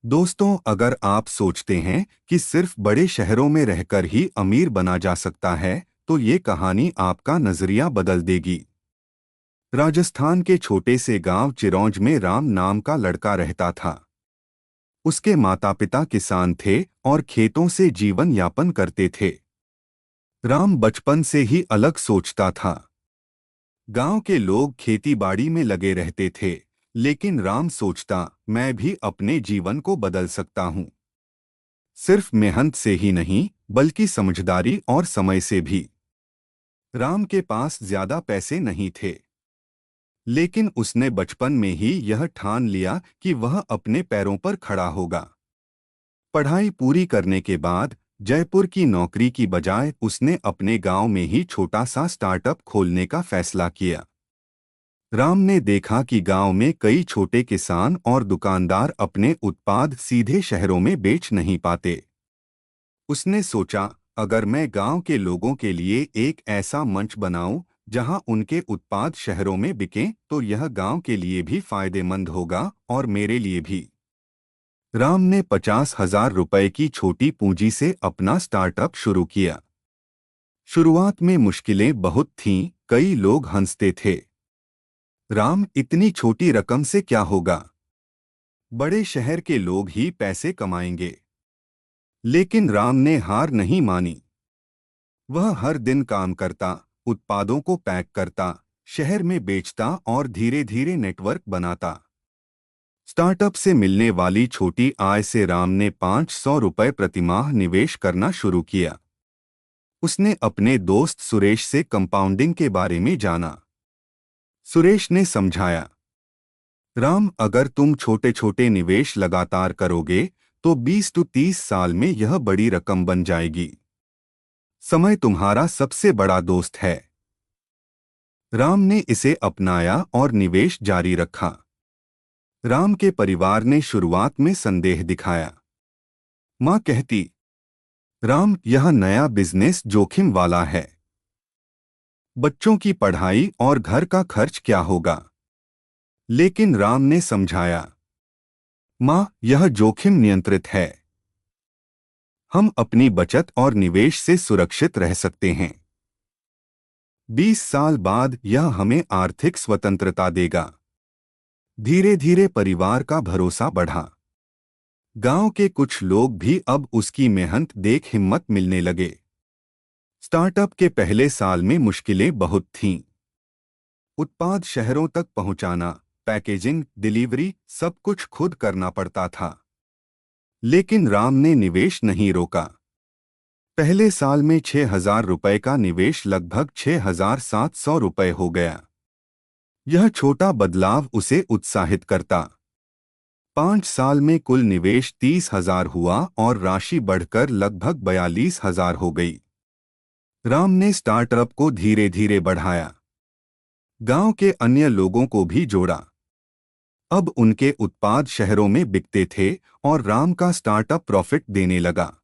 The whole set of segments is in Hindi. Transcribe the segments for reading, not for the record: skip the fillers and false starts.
दोस्तों, अगर आप सोचते हैं कि सिर्फ बड़े शहरों में रहकर ही अमीर बना जा सकता है, तो ये कहानी आपका नजरिया बदल देगी। राजस्थान के छोटे से गांव चिरौंज में राम नाम का लड़का रहता था। उसके माता पिता किसान थे और खेतों से जीवन यापन करते थे। राम बचपन से ही अलग सोचता था। गांव के लोग खेती बाड़ी में लगे रहते थे, लेकिन राम सोचता, मैं भी अपने जीवन को बदल सकता हूँ। सिर्फ मेहनत से ही नहीं, बल्कि समझदारी और समय से भी। राम के पास ज्यादा पैसे नहीं थे, लेकिन उसने बचपन में ही यह ठान लिया कि वह अपने पैरों पर खड़ा होगा। पढ़ाई पूरी करने के बाद जयपुर की नौकरी की बजाय उसने अपने गांव में ही छोटा सा स्टार्टअप खोलने का फैसला किया। राम ने देखा कि गांव में कई छोटे किसान और दुकानदार अपने उत्पाद सीधे शहरों में बेच नहीं पाते। उसने सोचा, अगर मैं गांव के लोगों के लिए एक ऐसा मंच बनाऊं जहां उनके उत्पाद शहरों में बिकें, तो यह गांव के लिए भी फायदेमंद होगा और मेरे लिए भी। राम ने 50,000 रुपए की छोटी पूंजी से अपना स्टार्टअप शुरू किया। शुरुआत में मुश्किलें बहुत थीं, कई लोग हंसते थे। राम, इतनी छोटी रकम से क्या होगा? बड़े शहर के लोग ही पैसे कमाएंगे। लेकिन राम ने हार नहीं मानी। वह हर दिन काम करता, उत्पादों को पैक करता, शहर में बेचता और धीरे धीरे नेटवर्क बनाता। स्टार्टअप से मिलने वाली छोटी आय से राम ने 500 रुपये प्रतिमाह निवेश करना शुरू किया। उसने अपने दोस्त सुरेश से कंपाउंडिंग के बारे में जाना। सुरेश ने समझाया, राम, अगर तुम छोटे छोटे निवेश लगातार करोगे तो 20 से 30 साल में यह बड़ी रकम बन जाएगी। समय तुम्हारा सबसे बड़ा दोस्त है। राम ने इसे अपनाया और निवेश जारी रखा। राम के परिवार ने शुरुआत में संदेह दिखाया। माँ कहती, राम, यह नया बिजनेस जोखिम वाला है। बच्चों की पढ़ाई और घर का खर्च क्या होगा? लेकिन राम ने समझाया, माँ, यह जोखिम नियंत्रित है। हम अपनी बचत और निवेश से सुरक्षित रह सकते हैं। 20 साल बाद यह हमें आर्थिक स्वतंत्रता देगा। धीरे धीरे परिवार का भरोसा बढ़ा। गांव के कुछ लोग भी अब उसकी मेहनत देख हिम्मत मिलने लगे। स्टार्टअप के पहले साल में मुश्किलें बहुत थीं। उत्पाद शहरों तक पहुंचाना, पैकेजिंग, डिलीवरी, सब कुछ खुद करना पड़ता था। लेकिन राम ने निवेश नहीं रोका। पहले साल में 6,000 रुपए का निवेश लगभग 6,700 रुपए हो गया। यह छोटा बदलाव उसे उत्साहित करता। 5 साल में कुल निवेश 30,000 हुआ और राशि बढ़कर लगभग 42,000 हो गई। राम ने स्टार्टअप को धीरे धीरे बढ़ाया। गांव के अन्य लोगों को भी जोड़ा। अब उनके उत्पाद शहरों में बिकते थे और राम का स्टार्टअप प्रॉफिट देने लगा।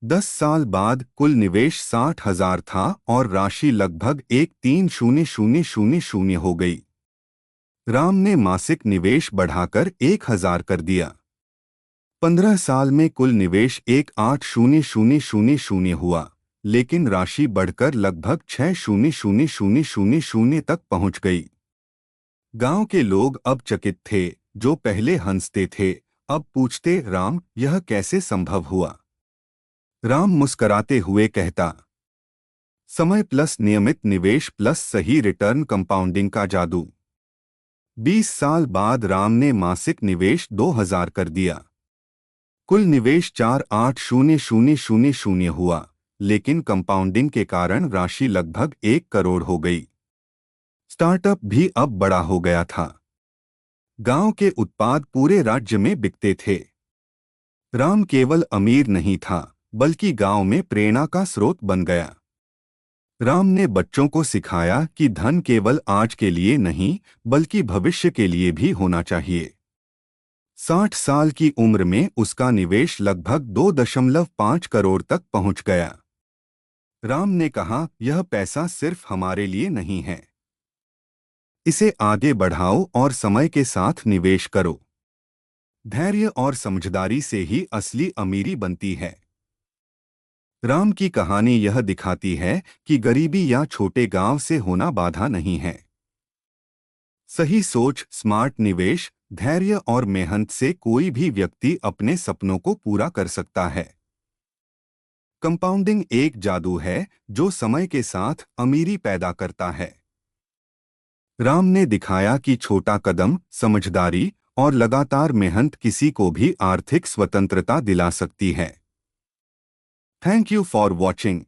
10 साल बाद कुल निवेश 60,000 था और राशि लगभग 13,000 हो गई। राम ने मासिक निवेश बढ़ाकर 1,000 कर दिया। 15 साल में कुल निवेश 18,000 हुआ, लेकिन राशि बढ़कर लगभग 6,000 तक पहुंच गई। गांव के लोग अब चकित थे। जो पहले हंसते थे, अब पूछते, राम, यह कैसे संभव हुआ? राम मुस्कराते हुए कहता, समय प्लस नियमित निवेश प्लस सही रिटर्न, कंपाउंडिंग का जादू। 20 साल बाद राम ने मासिक निवेश 2,000 कर दिया। कुल निवेश 48,000 हुआ, लेकिन कंपाउंडिंग के कारण राशि लगभग 1 करोड़ हो गई। स्टार्टअप भी अब बड़ा हो गया था। गांव के उत्पाद पूरे राज्य में बिकते थे। राम केवल अमीर नहीं था, बल्कि गांव में प्रेरणा का स्रोत बन गया। राम ने बच्चों को सिखाया कि धन केवल आज के लिए नहीं, बल्कि भविष्य के लिए भी होना चाहिए। 60 साल की उम्र में उसका निवेश लगभग 2.5 करोड़ तक पहुंच गया। राम ने कहा, यह पैसा सिर्फ हमारे लिए नहीं है। इसे आगे बढ़ाओ और समय के साथ निवेश करो। धैर्य और समझदारी से ही असली अमीरी बनती है। राम की कहानी यह दिखाती है कि गरीबी या छोटे गांव से होना बाधा नहीं है। सही सोच, स्मार्ट निवेश, धैर्य और मेहनत से कोई भी व्यक्ति अपने सपनों को पूरा कर सकता है। कंपाउंडिंग एक जादू है जो समय के साथ अमीरी पैदा करता है। राम ने दिखाया कि छोटा कदम, समझदारी और लगातार मेहनत किसी को भी आर्थिक स्वतंत्रता दिला सकती है। Thank you for watching.